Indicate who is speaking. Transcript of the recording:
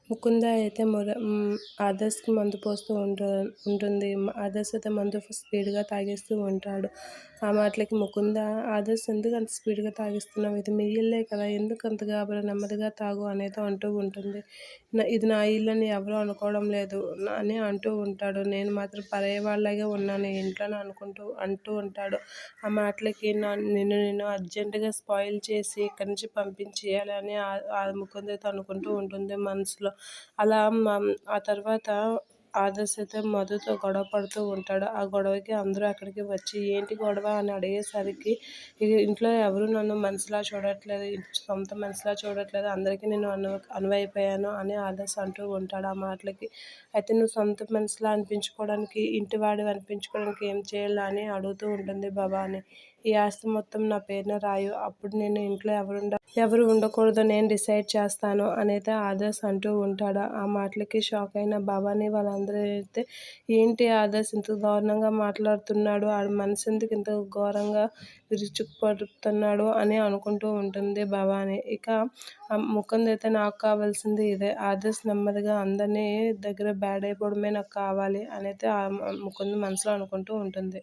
Speaker 1: ముకుంద అయితే ఆదర్శ్‌కి మందు పోస్తూ ఉంటుంది. ఆదర్శ్ అయితే మందు స్పీడ్‌గా తాగేస్తూ ఉంటాడు. ఆ మాటలకి ముకుంద, "ఆదర్శ్ ఎందుకు అంత స్పీడ్‌గా తాగిస్తున్నావు? ఇది మీ ఇల్లే కదా! ఎందుకు అంత గాబరా నెమ్మదిగా తాగు" అనేది అంటూ ఉంటుంది. "ఇది నా ఇల్లని ఎవరు అనుకోవడం లేదు" అని అంటూ ఉంటాడు. "నేను మాత్రం పరాయి వాళ్ళలాగే ఉన్నాను ఈ ఇంట్లోని" అంటూ ఉంటాడు. ఆ మాటలకి నిన్ను అర్జెంట్‌గా స్పాయిల్ చేసి ఇక్కడి నుంచి పంపించేయాలి అని ఆ ముకుంద అయితే అనుకుంటూ ఉంటుంది మనసులో. అలా ఆ తర్వాత ఆదర్శ్ అయితే మధుతో గొడవ పడుతూ ఉంటాడు. ఆ గొడవకి అందరూ అక్కడికి వచ్చి ఏంటి గొడవ అని అడిగేసరికి, ఇంట్లో ఎవరు నన్ను మనిషిలా చూడట్లేదు, సొంత మనిషిలా చూడట్లేదు, అందరికీ నేను అనువైపోయాను అని ఆదర్శ్ అంటూ ఉంటాడు ఆ మాటలకి. అయితే నువ్వు సొంత మనిషిలా అనిపించుకోవడానికి, ఇంటివాడివి అనిపించుకోవడానికి ఏం చేయాలా అని అడుగుతూ ఉంటుంది భవాని. "ఈ ఆస్తి మొత్తం నా పేరున రాయు, అప్పుడు నేను ఇంట్లో ఎవరు ఉండకూడదో నేను డిసైడ్ చేస్తాను" అనైతే ఆదర్శ్ అంటూ ఉంటాడు. ఆ మాటలకి షాక్ అయిన భవాని వాళ్ళందరూ అయితే, ఏంటి ఆదర్శ్ ఇంత దారుణంగా మాట్లాడుతున్నాడు, ఆడి మనసెందుకు ఇంత ఘోరంగా విరుచుకుపడుతున్నాడు అని అనుకుంటూ ఉంటుంది భవాని. ఇక ముకుంద్ అయితే, "నాకు కావాల్సింది ఇదే, ఆదర్శ్ నెమ్మదిగా అందరినీ దగ్గర బ్యాడ్ అయిపోవడమే నాకు కావాలి" అనైతే ముకుంద్ మనసులో అనుకుంటూ ఉంటుంది.